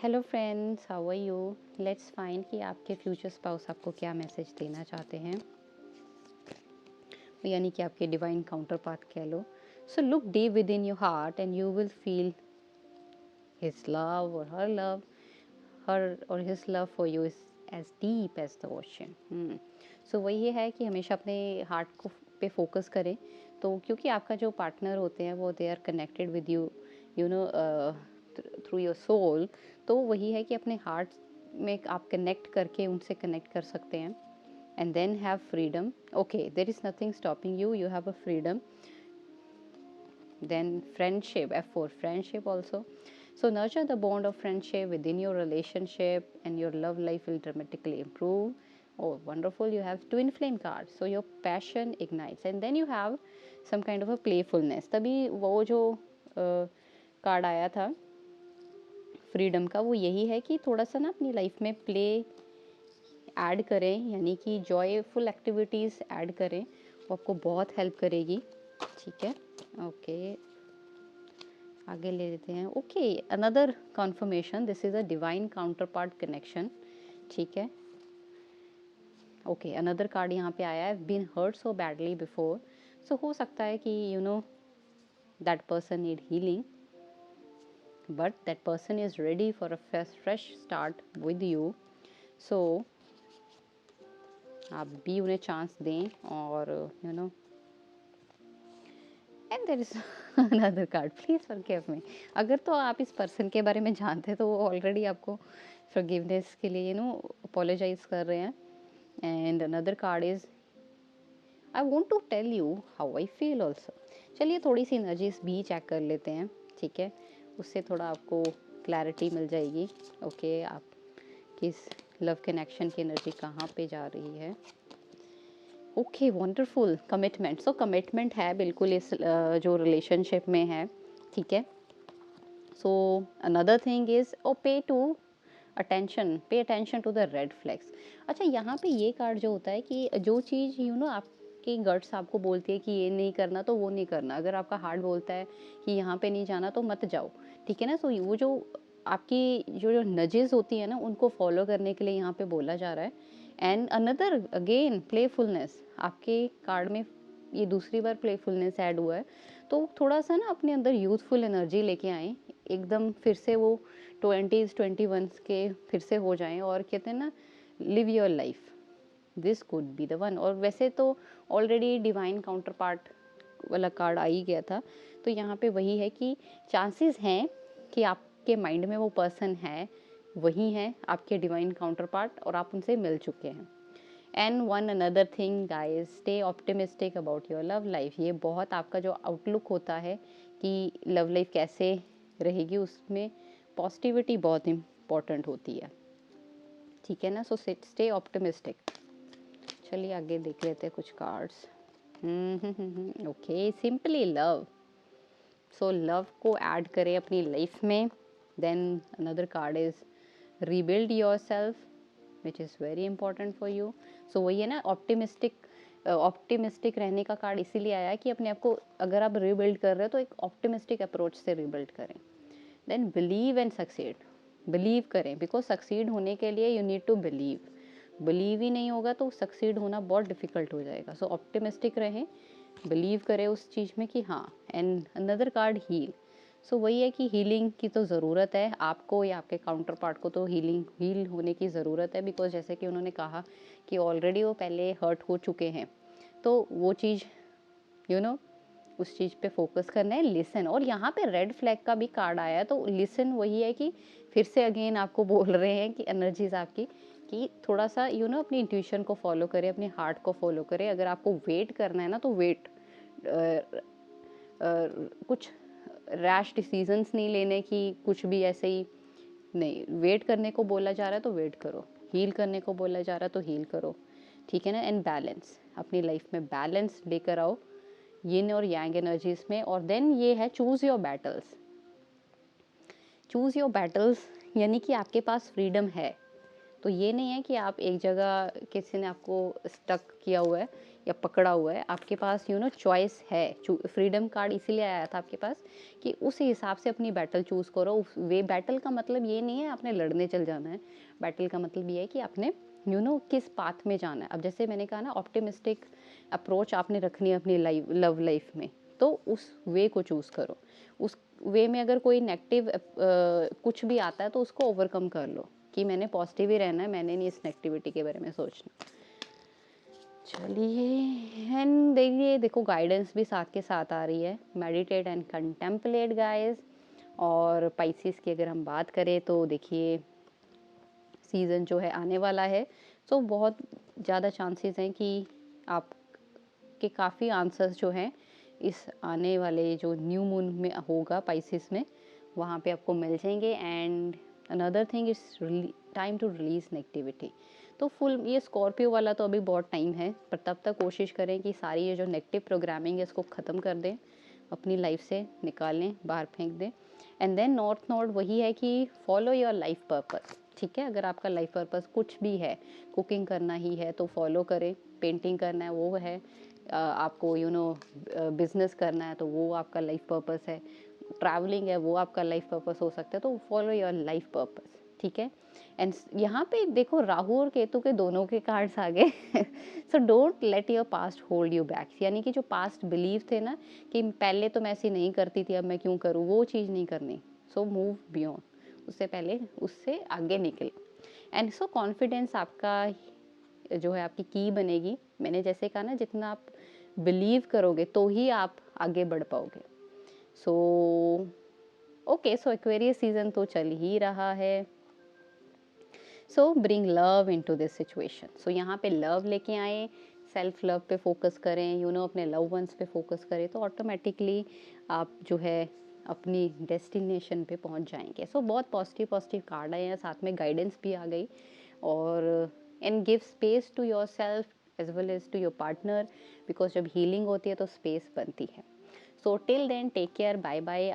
Hello friends, how are you. Let's find कि आपके future spouse आपको क्या मैसेज देना चाहते हैं, यानी कि आपके डिवाइन काउंटर पार्ट कह लो। So look deep within your heart and you will feel his love और his love for you is as deep as the ocean. So वही है कि हमेशा अपने हार्ट को पे फोकस करें। तो क्योंकि आपका जो पार्टनर होते हैं वो they are connected with you, you know, through your soul. तो वही है कि अपने हार्ट में आप कनेक्ट करके उनसे कनेक्ट कर सकते हैं and then have freedom. Okay, there is nothing stopping you, you have a freedom. Then friendship, F4, friendship also. So nurture the bond of friendship within your relationship and your love life will dramatically improve. Oh, wonderful. You have twin flame card. So your passion ignites. And then you have some kind of a playfulness. तभी वो जो card आया था freedom का, वो यही है कि थोड़ा सा ना अपनी लाइफ में प्ले ऐड करें, यानी कि जॉयफुल एक्टिविटीज़ ऐड करें, वो आपको बहुत हेल्प करेगी। ठीक है, ओके, आगे ले लेते हैं। Okay, another confirmation, this is a divine counterpart connection. ठीक है, ओके, अनदर कार्ड यहाँ पे आया है, been hurt so badly before. So हो सकता है कि you know that person need healing, but that person is ready for a fresh start with you. So आप भी उन्हें चांस दें और you know, and there is another card, please forgive me. अगर तो आप इस पर्सन के बारे में जानते हैं तो वो ऑलरेडी आपको फॉरगिवनेस के लिए अपोलोजाइज कर रहे हैं। And another card is I want to tell you how I feel also. चलिए थोड़ी सी एनर्जीज भी चेक कर लेते हैं, ठीक है, उससे थोड़ा आपको क्लैरिटी मिल जाएगी। ओके, आप किस लव कनेक्शन की एनर्जी कहाँ पे जा रही है। Okay, wonderful, commitment. So commitment है बिल्कुल इस जो रिलेशनशिप में है, ठीक है। So another thing is oh pay attention to the red flags. अच्छा, यहाँ पे ये कार्ड जो होता है कि जो चीज़ आपकी गट्स आपको बोलती है कि ये नहीं करना तो वो नहीं करना। अगर आपका हार्ट बोलता है कि यहाँ पे नहीं जाना तो मत जाओ, ठीक है ना। सो वो जो आपकी जो नजेस होती है ना, उनको फॉलो करने के लिए यहाँ पे बोला जा रहा है। एंड अनदर अगेन प्लेफुलनेस, आपके कार्ड में ये दूसरी बार प्लेफुलनेस ऐड हुआ है। तो थोड़ा सा ना अपने अंदर यूथफुल एनर्जी लेके आए, एकदम फिर से वो 20s 21s के फिर से हो जाएं और कहते हैं ना, live your life, this could be the one. और वैसे तो ऑलरेडी डिवाइन काउंटर पार्ट वाला कार्ड आ ही गया था, तो यहाँ पे वही है कि चांसेस हैं कि आपके माइंड में वो पर्सन है, वही है आपके डिवाइन काउंटर पार्ट, और आप उनसे मिल चुके हैं। And one another thing guys, stay optimistic about your love life. ये बहुत आपका जो आउटलुक होता है कि लव लाइफ कैसे रहेगी, उसमें पॉजिटिविटी बहुत इम्पोर्टेंट होती है, ठीक है ना। So stay optimistic. चलिए आगे देख लेते हैं कुछ cards. Okay, simply love. So love को ऐड करें अपनी लाइफ में। Then another card is rebuild yourself, which is very important for you. So वही है ना, ऑप्टिमिस्टिक रहने का कार्ड इसीलिए आया है कि अपने आप को अगर आप रीबिल्ड कर रहे हो तो एक ऑप्टिमिस्टिक अप्रोच से रीबिल्ड करें। Then believe and succeed, believe करें, बिकॉज सक्सीड होने के लिए यू नीड टू बिलीव ही नहीं होगा तो सक्सीड होना बहुत डिफिकल्ट हो जाएगा। सो ऑप्टिमिस्टिक रहें, बिलीव करें उस चीज़ में कि हाँ। And another card heal. So वही है कि हीलिंग की तो ज़रूरत है आपको या आपके काउंटर पार्ट को, तो हील होने की ज़रूरत है, बिकॉज जैसे कि उन्होंने कहा कि ऑलरेडी वो पहले हर्ट हो चुके हैं, तो वो चीज़ उस चीज़ पे फोकस करना है। लिसन, और यहाँ पे रेड फ्लैग का भी कार्ड आया है, तो लिसन वही है कि फिर से अगेन आपको बोल रहे हैं कि एनर्जीज आपकी कि थोड़ा सा अपनी इंट्यूशन को फॉलो करें, अपने हार्ट को फॉलो करें। अगर आपको वेट करना है ना तो वेट, कुछ रैश डिसीजंस नहीं लेने की, कुछ भी ऐसे ही नहीं। वेट करने को बोला जा रहा है तो वेट करो, हील करने को बोला जा रहा है तो हील करो, ठीक है ना। एंड बैलेंस, अपनी लाइफ में बैलेंस लेकर आओ यिन और यांग एनर्जीज में। और देन ये है choose your battles. Choose your battles यानी कि आपके पास फ्रीडम है, तो ये नहीं है कि आप एक जगह किसी ने आपको स्टक किया हुआ है, या पकड़ा हुआ है, आपके पास चॉइस है। फ्रीडम कार्ड इसीलिए आया था आपके पास कि उस हिसाब से अपनी बैटल चूज़ करो। वे बैटल का मतलब ये नहीं है आपने लड़ने चल जाना है। बैटल का मतलब ये है कि आपने किस पाथ में जाना है। अब जैसे मैंने कहा ना, ऑप्टिमिस्टिक अप्रोच आपने रखनी है अपनी लव लाइफ में, तो उस वे को चूज़ करो। उस वे में अगर कोई नेगेटिव कुछ भी आता है तो उसको ओवरकम कर लो कि मैंने पॉजिटिव ही रहना है, मैंने नहीं इस नेगेटिविटी के बारे में सोचना। चलिए, एंड देखिए, देखो गाइडेंस भी साथ के साथ आ रही है, मेडिटेट एंड कंटेम्पलेट गाइस। और पाइसेस की अगर हम बात करें तो देखिए, सीज़न जो है आने वाला है, तो बहुत ज़्यादा चांसेस हैं कि आपके काफ़ी आंसर्स जो हैं इस आने वाले जो न्यू मून में होगा पाइसेस में, वहाँ पे आपको मिल जाएंगे। And another thing is time to release negativity. तो फुल ये स्कॉर्पियो वाला तो अभी बहुत टाइम है, पर तब तक कोशिश करें कि सारी ये जो नेगेटिव प्रोग्रामिंग है इसको ख़त्म कर दें, अपनी लाइफ से निकालें, बाहर फेंक दें। एंड देन नॉर्थ नोड वही है कि फॉलो योर लाइफ पर्पस। ठीक है, अगर आपका लाइफ पर्पस कुछ भी है, कुकिंग करना ही है तो फॉलो करें, पेंटिंग करना है वो है, आपको बिजनेस करना है तो वो आपका लाइफ पर्पस है, ट्रैवलिंग है वो आपका लाइफ पर्पस हो सकता है, तो फॉलो योर लाइफ पर्पस। ठीक है। एंड यहाँ पे देखो, राहु और केतु के दोनों के कार्ड्स आ गए। So don't let your past hold you back, यानी कि जो पास्ट बिलीव थे ना कि पहले तो मैं ऐसी नहीं करती थी, अब मैं क्यों करूँ, वो चीज़ नहीं करनी। सो मूव बियॉन्ड, उससे पहले उससे आगे निकले। एंड सो कॉन्फिडेंस आपका जो है आपकी की बनेगी। मैंने जैसे कहा ना, जितना आप बिलीव करोगे तो ही आप आगे बढ़ पाओगे। So okay, so Aquarius season तो चल ही रहा है। So bring love into this situation. So यहाँ पे लव लेके आए, सेल्फ लव पे फोकस करें, अपने लव वंस पे फोकस करें, तो ऑटोमेटिकली आप जो है अपनी डेस्टिनेशन पे पहुंच जाएंगे। सो बहुत पॉजिटिव पॉजिटिव कार्ड आए हैं, साथ में गाइडेंस भी आ गई। और and give space to yourself as well as to your partner, because जब हीलिंग होती है तो स्पेस बनती है। So till then take care, bye bye.